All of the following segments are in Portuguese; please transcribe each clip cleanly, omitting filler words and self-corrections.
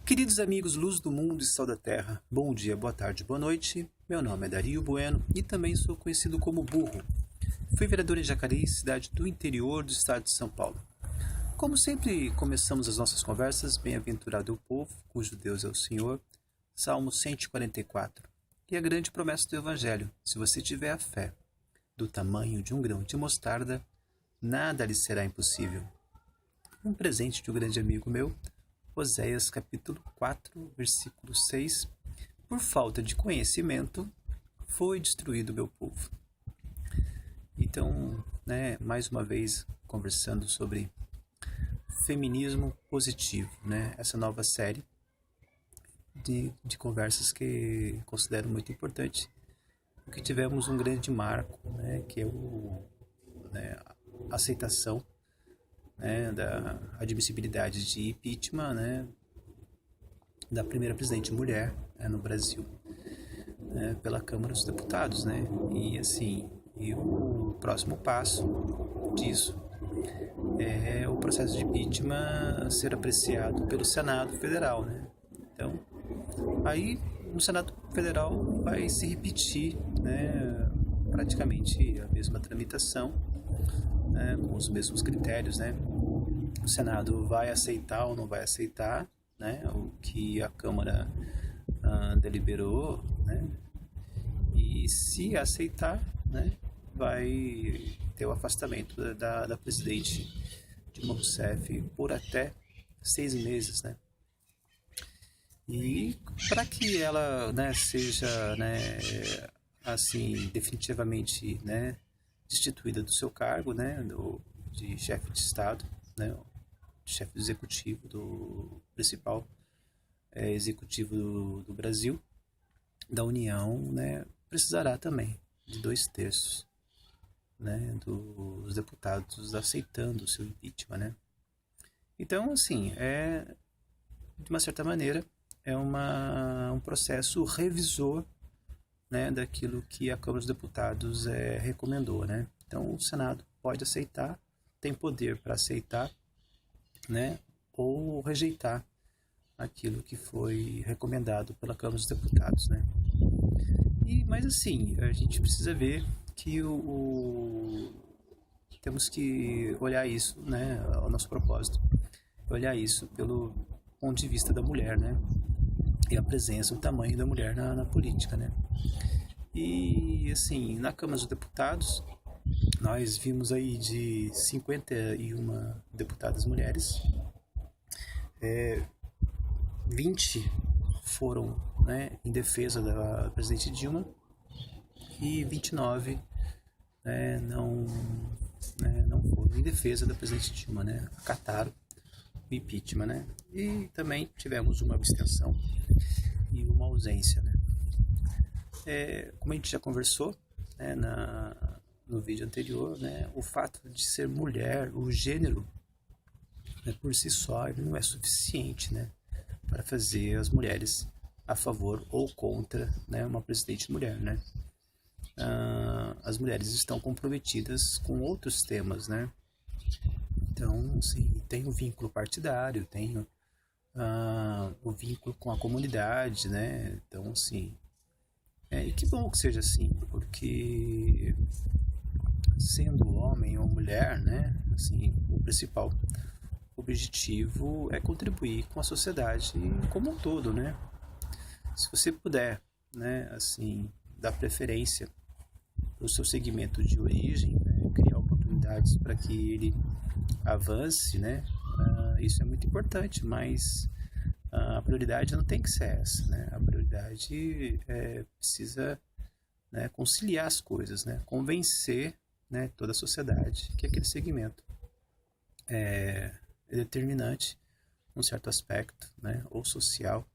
Queridos amigos Luz do Mundo e Sal da Terra, bom dia, boa tarde, boa noite. Meu nome é Dario Bueno e também sou conhecido como Burro. Fui vereador em Jacareí, cidade do interior do estado de São Paulo. Como sempre começamos as nossas conversas, bem-aventurado é o povo, cujo Deus é o Senhor, Salmo 144. E a grande promessa do Evangelho, se você tiver a fé do tamanho de um grão de mostarda, nada lhe será impossível. Um presente de um grande amigo meu, Oséias capítulo 4, versículo 6. Por falta de conhecimento, foi destruído o meu povo. Então, mais uma vez, conversando sobre feminismo positivo, essa nova série de conversas que considero muito importante, porque tivemos um grande marco, que é a aceitação da admissibilidade de impeachment, da primeira presidente mulher no Brasil, pela Câmara dos Deputados, e assim, o próximo passo disso é o processo de impeachment ser apreciado pelo Senado Federal, Então, aí no Senado Federal vai se repetir, praticamente a mesma tramitação, com os mesmos critérios, O Senado vai aceitar ou não vai aceitar, o que a Câmara deliberou, E se aceitar, vai ter o afastamento da presidente Dilma Rousseff por até 6 meses, E para que ela, seja, assim, definitivamente, destituída do seu cargo, de chefe de Estado, chefe executivo do principal executivo do Brasil, da União, precisará também de 2/3, dos deputados aceitando o seu impeachment, Então, assim, de uma certa maneira, é um processo revisor, daquilo que a Câmara dos Deputados recomendou, Então, o Senado pode aceitar, tem poder para aceitar, ou rejeitar aquilo que foi recomendado pela Câmara dos Deputados, Mas assim, a gente precisa ver que temos que olhar isso, o nosso propósito, olhar isso pelo ponto de vista da mulher, E a presença, o tamanho da mulher na política, E assim, na Câmara dos Deputados, nós vimos aí de 51 deputadas mulheres, 20 foram, em defesa da presidente Dilma e 29 não foram em defesa da presidente Dilma, acataram o impeachment, E também tivemos uma abstenção e uma ausência, Como a gente já conversou, no vídeo anterior, o fato de ser mulher, o gênero, por si só, ele não é suficiente, para fazer as mulheres a favor ou contra, uma presidente mulher, As mulheres estão comprometidas com outros temas, Então, assim, tem o vínculo partidário, tem o vínculo com a comunidade, Então, assim, e que bom que seja assim, porque sendo homem ou mulher, assim, o principal objetivo é contribuir com a sociedade como um todo, Se você puder, assim, dar preferência para o seu segmento de origem, criar oportunidades para que ele avance, isso é muito importante, mas a prioridade não tem que ser essa, A prioridade precisa, conciliar as coisas, convencer, toda a sociedade que aquele segmento é determinante num certo aspecto, ou social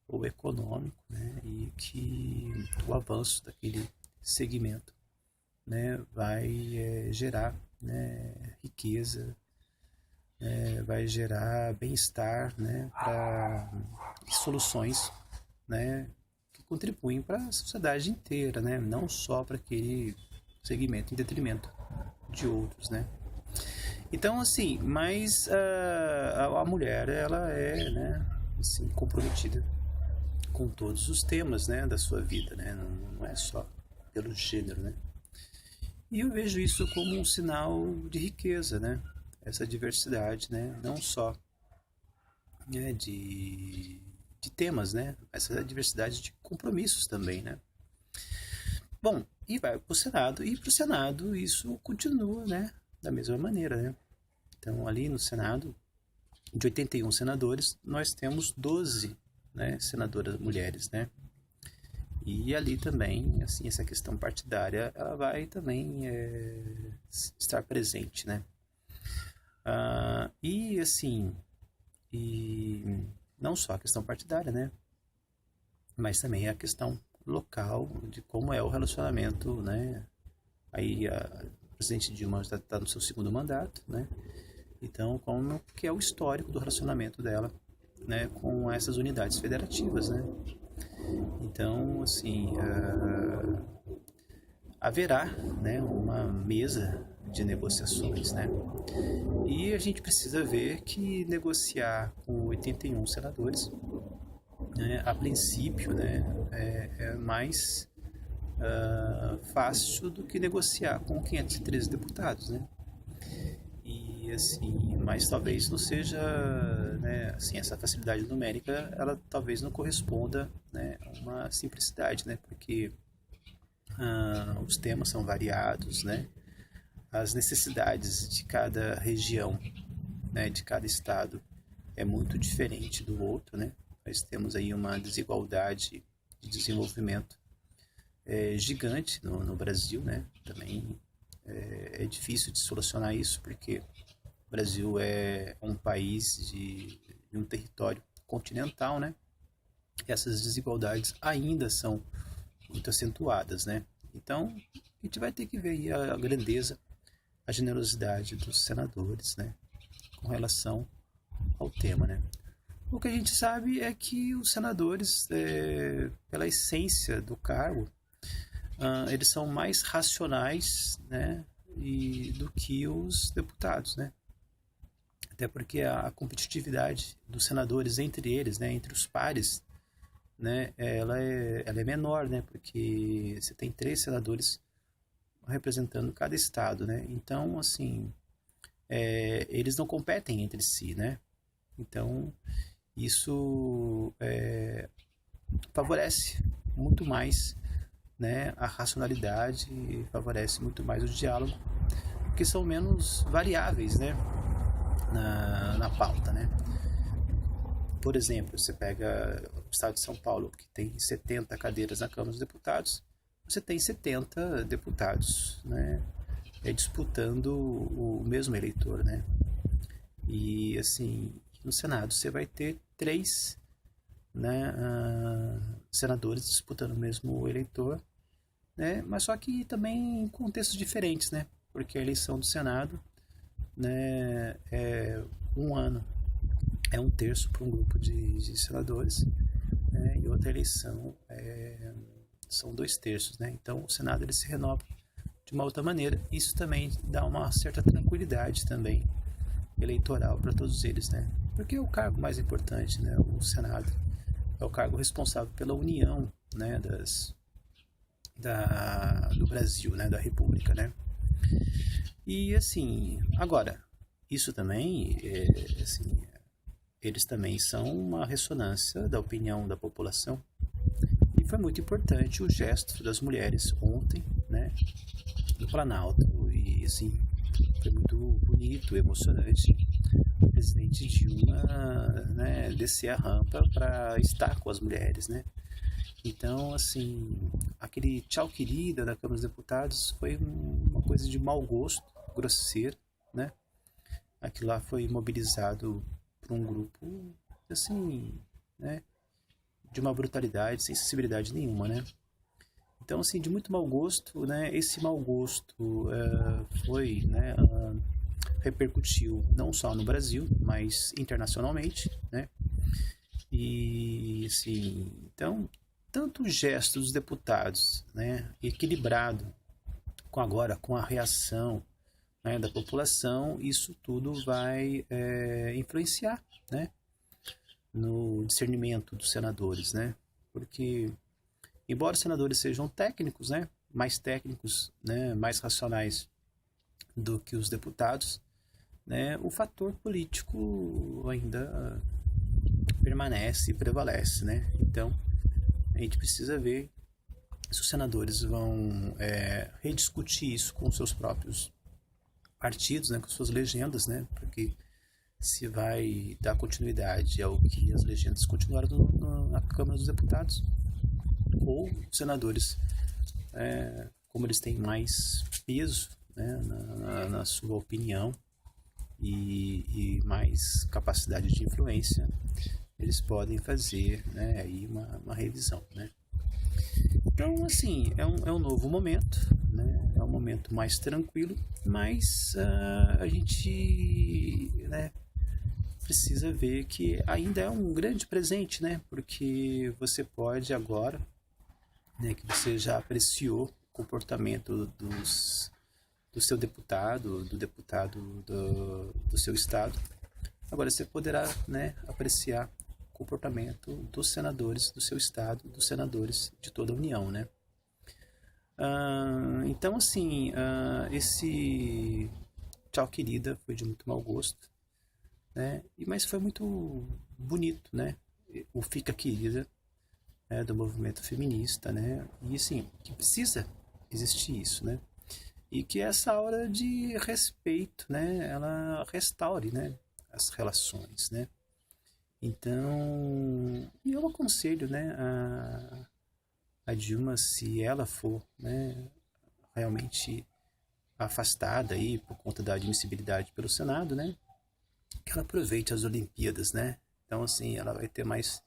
ou econômico, e que o avanço daquele segmento, vai gerar, riqueza, vai gerar bem-estar, para soluções, que contribuem para a sociedade inteira, não só para aquele segmento em detrimento de outros, Então, assim, mas a mulher, ela é, assim, comprometida com todos os temas, né, da sua vida, né? Não é só pelo gênero, né? E eu vejo isso como um sinal de riqueza, né? Essa diversidade, né? Não só, né, de temas, né? Essa diversidade de compromissos também, né? Bom, e vai para o Senado, e para o Senado isso continua, né? Da mesma maneira, né? Então, ali no Senado, de 81 senadores, nós temos 12, né, senadoras mulheres, né? E ali também, assim, essa questão partidária, ela vai também estar presente, né? E, assim, e não só a questão partidária, né? Mas também a questão local de como é o relacionamento, né? Aí a presidente Dilma está no seu segundo mandato, né? Então, como que é o histórico do relacionamento dela, né, com essas unidades federativas, né? Então, assim, haverá, né, uma mesa de negociações, né? E a gente precisa ver que negociar com 81 senadores, né, a princípio, né, é mais fácil do que negociar com 513 deputados, né? E assim, mas talvez não seja, né, assim, essa facilidade numérica, ela talvez não corresponda, né, a uma simplicidade, né? Porque os temas são variados, né? As necessidades de cada região, né, de cada estado é muito diferente do outro, né? Nós temos aí uma desigualdade de desenvolvimento gigante no Brasil, né? Também é difícil de solucionar isso, porque o Brasil é um país de um território continental, né? E essas desigualdades ainda são muito acentuadas, né? Então, a gente vai ter que ver aí a grandeza, a generosidade dos senadores, né? Com relação ao tema, né? O que a gente sabe é que os senadores, pela essência do cargo, eles são mais racionais, né, do que os deputados, né? Até porque a competitividade dos senadores entre eles, né, entre os pares, né, ela é menor, né? Porque você tem 3 senadores representando cada estado, né? Então, assim, eles não competem entre si, né? Então, isso favorece muito mais, né, a racionalidade, favorece muito mais o diálogo, porque são menos variáveis, né, na pauta, né? Por exemplo, você pega o estado de São Paulo, que tem 70 cadeiras na Câmara dos Deputados, você tem 70 deputados, né, disputando o mesmo eleitor, né? E assim, no Senado você vai ter 3, né, senadores disputando o mesmo eleitor, né? Mas só que também em contextos diferentes, né? Porque a eleição do Senado, né, é 1 ano, é 1/3 para um grupo de senadores, né? E outra eleição são 2/3, né? Então o Senado ele se renova de uma outra maneira. Isso também dá uma certa tranquilidade também eleitoral para todos eles, né? Porque é o cargo mais importante, né? O Senado é o cargo responsável pela união, né, do Brasil, né, da República, né? E assim, agora, isso também, assim, eles também são uma ressonância da opinião da população. E foi muito importante o gesto das mulheres ontem, né, no Planalto. E assim, foi muito bonito, emocionante o presidente Dilma, né, descer a rampa para estar com as mulheres, né? Então, assim, aquele tchau querida da Câmara dos Deputados foi uma coisa de mau gosto, grosseiro, né? Aquilo lá foi mobilizado por um grupo, assim, né, de uma brutalidade, sem sensibilidade nenhuma, né? Então, assim, de muito mau gosto, né? Esse mau gosto foi, né, repercutiu não só no Brasil, mas internacionalmente, né? E, assim, então, tanto o gesto dos deputados, né, equilibrado com a reação, né, da população, isso tudo vai influenciar, né, no discernimento dos senadores, né? Porque, embora os senadores sejam técnicos, né? Mais técnicos, né? Mais racionais do que os deputados, né? O fator político ainda permanece e prevalece, né? Então, a gente precisa ver se os senadores vão rediscutir isso com seus próprios partidos, né? Com suas legendas, né? Porque se vai dar continuidade ao que as legendas continuaram na Câmara dos Deputados, ou os senadores, como eles têm mais peso, né, na sua opinião e mais capacidade de influência, eles podem fazer, né, aí uma revisão, né? Então, assim, é um novo momento, né? É um momento mais tranquilo, mas a gente, né, precisa ver que ainda é um grande presente, né? Porque você pode agora, né, que você já apreciou o comportamento do seu deputado, do deputado do seu estado, agora você poderá, né, apreciar o comportamento dos senadores do seu estado, dos senadores de toda a União, né? Então, assim, esse Tchau Querida foi de muito mau gosto, né? Mas foi muito bonito, né? O Fica Querida, né, do movimento feminista, né? E assim, que precisa existir isso, né? E que essa aura de respeito, né, ela restaure, né, as relações, né? Então, eu aconselho, né, a Dilma, se ela for, né, realmente afastada aí por conta da admissibilidade pelo Senado, né, que ela aproveite as Olimpíadas, né? Então, assim, ela vai ter mais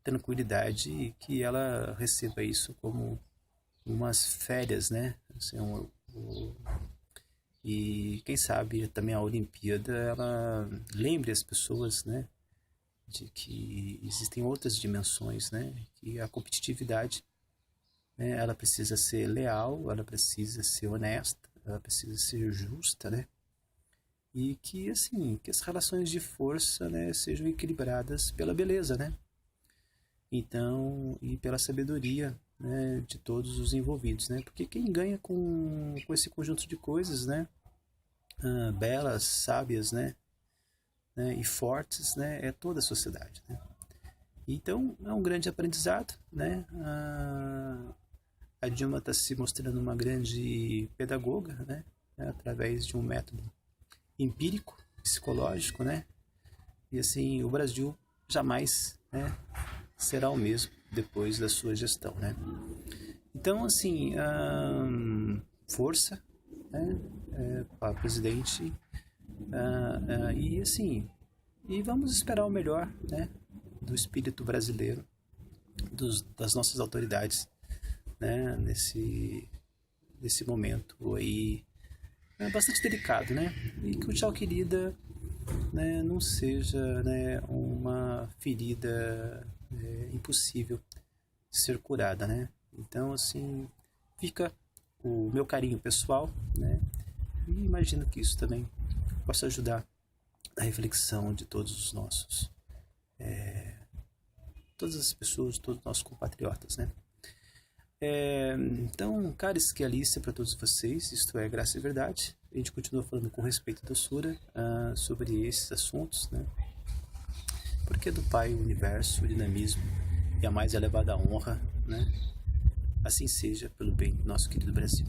tranquilidade e que ela receba isso como umas férias, né? Assim, e quem sabe também a Olimpíada ela lembre as pessoas, né, de que existem outras dimensões, né? Que a competitividade, né, ela precisa ser leal, ela precisa ser honesta, ela precisa ser justa, né? E que, assim, que as relações de força, né, sejam equilibradas pela beleza, né? Então, e pela sabedoria, né, de todos os envolvidos, né? Porque quem ganha com esse conjunto de coisas, né, belas, sábias, né, e fortes, né, é toda a sociedade, né? Então, é um grande aprendizado, né? A Dilma está se mostrando uma grande pedagoga, né, através de um método empírico, psicológico, né? E assim, o Brasil jamais, né, será o mesmo depois da sua gestão, né? Então, assim, força, né, para o presidente, e assim, e vamos esperar o melhor, né, do espírito brasileiro, das nossas autoridades, né, nesse momento aí bastante delicado, né? E que o Tchau Querida, né, não seja, né, uma ferida impossível de ser curada, né? Então, assim, fica o meu carinho pessoal, né? E imagino que isso também possa ajudar a reflexão de todos os nossos, todas as pessoas, todos os nossos compatriotas, né? Então, caris que Alice para todos vocês, isto é Graça e Verdade. A gente continua falando com respeito e doçura sobre esses assuntos, né? Porque do Pai o universo, o dinamismo e a mais elevada honra, né? Assim seja pelo bem do nosso querido Brasil.